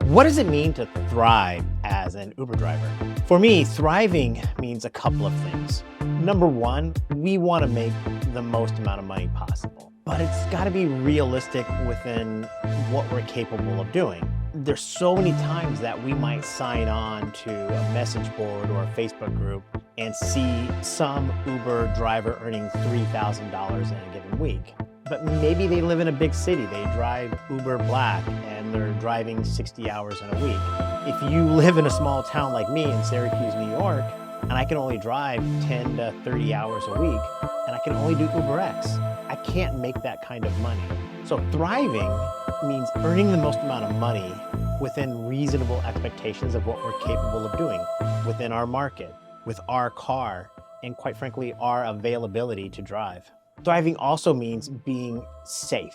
What does it mean to thrive as an Uber driver? For me, thriving means a couple of things. Number one, we want to make the most amount of money possible, but it's got to be realistic within what we're capable of doing. There's so many times that we might sign on to a message board or a Facebook group and see some Uber driver earning $3,000 in a given week. But maybe they live in a big city, they drive Uber Black, and they're driving 60 hours in a week. If you live in a small town like me in Syracuse, New York, and I can only drive 10 to 30 hours a week, and I can only do Uber X, I can't make that kind of money. So thriving means earning the most amount of money within reasonable expectations of what we're capable of doing within our market, with our car, and quite frankly, our availability to drive. Thriving also means being safe.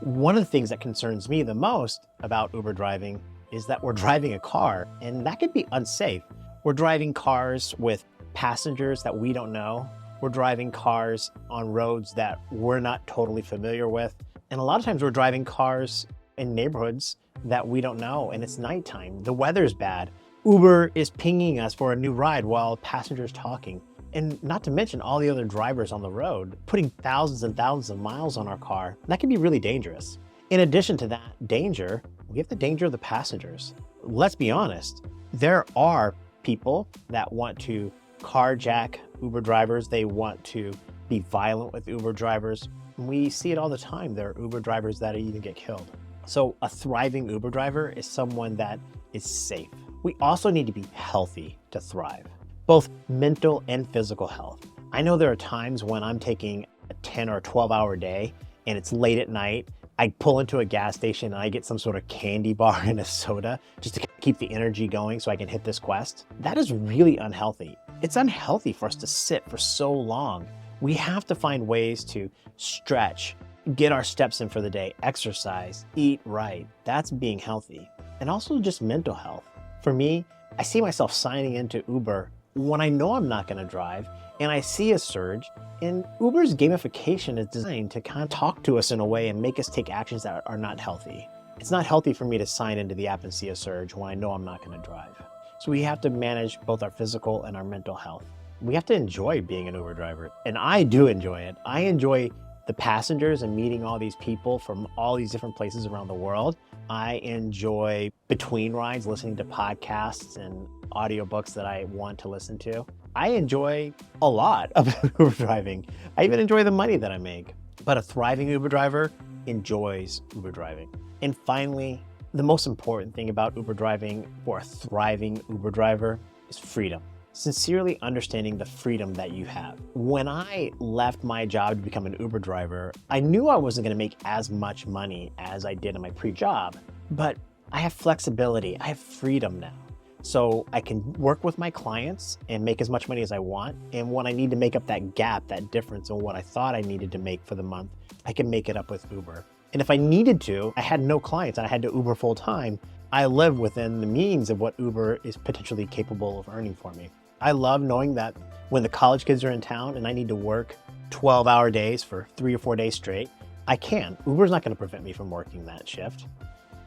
One of the things that concerns me the most about Uber driving is that we're driving a car, and that could be unsafe. We're driving cars with passengers that we don't know. We're driving cars on roads that we're not totally familiar with. And a lot of times we're driving cars in neighborhoods that we don't know, and it's nighttime. The weather's bad. Uber is pinging us for a new ride while passengers talking. And not to mention all the other drivers on the road, putting thousands and thousands of miles on our car. That can be really dangerous. In addition to that danger, we have the danger of the passengers. Let's be honest, there are people that want to carjack Uber drivers. They want to be violent with Uber drivers. We see it all the time. There are Uber drivers that even get killed. So a thriving Uber driver is someone that is safe. We also need to be healthy to thrive, both mental and physical health. I know there are times when I'm taking a 10 or 12-hour day and it's late at night. I pull into a gas station and I get some sort of candy bar and a soda just to keep the energy going so I can hit this quest. That is really unhealthy. It's unhealthy for us to sit for so long. We have to find ways to stretch, get our steps in for the day, exercise, eat right. That's being healthy. And also just mental health. For me, I see myself signing into Uber when I know I'm not going to drive and I see a surge. And Uber's gamification is designed to kind of talk to us in a way and make us take actions that are not healthy. It's not healthy for me to sign into the app and see a surge when I know I'm not going to drive. So we have to manage both our physical and our mental health. We have to enjoy being an Uber driver, and I do enjoy it. I enjoy the passengers and meeting all these people from all these different places around the world. I enjoy between rides, listening to podcasts and audiobooks that I want to listen to. I enjoy a lot of Uber driving. I even enjoy the money that I make. But a thriving Uber driver enjoys Uber driving. And finally, the most important thing about Uber driving for a thriving Uber driver is freedom. Sincerely understanding the freedom that you have. When I left my job to become an Uber driver, I knew I wasn't going to make as much money as I did in my pre-job, but I have flexibility. I have freedom now. So I can work with my clients and make as much money as I want. And when I need to make up that gap, that difference in what I thought I needed to make for the month, I can make it up with Uber. And if I needed to, I had no clients and I had to Uber full time, I live within the means of what Uber is potentially capable of earning for me. I love knowing that when the college kids are in town and I need to work 12-hour days for 3 or 4 days straight, I can. Uber's not going to prevent me from working that shift.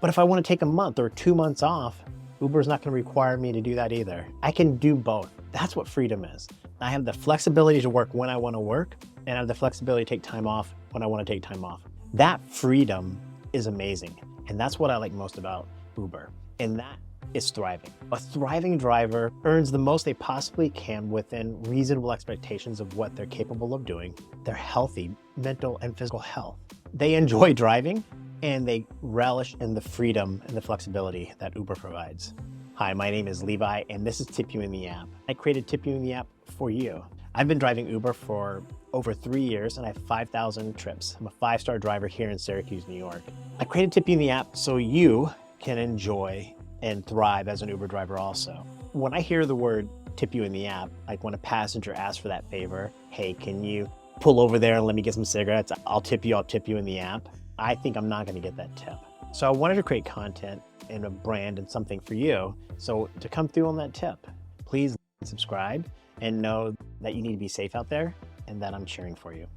But if I want to take a month or 2 months off, Uber's not going to require me to do that either. I can do both. That's what freedom is. I have the flexibility to work when I want to work, and I have the flexibility to take time off when I want to take time off. That freedom is amazing. And that's what I like most about Uber. And that is thriving. A thriving driver earns the most they possibly can within reasonable expectations of what they're capable of doing. They're healthy, mental and physical health. They enjoy driving and they relish in the freedom and the flexibility that Uber provides. Hi, my name is Levi and this is Tip You in the App. I created Tip You in the App for you. I've been driving Uber for over 3 years and I have 5,000 trips. I'm a 5-star driver here in Syracuse, New York. I created Tip You in the App so you can enjoy and thrive as an Uber driver also. When I hear the word tip you in the app, like when a passenger asks for that favor, hey, can you pull over there and let me get some cigarettes? I'll tip you in the app. I think I'm not gonna get that tip. So I wanted to create content and a brand and something for you. So to come through on that tip, please subscribe and know that you need to be safe out there and that I'm cheering for you.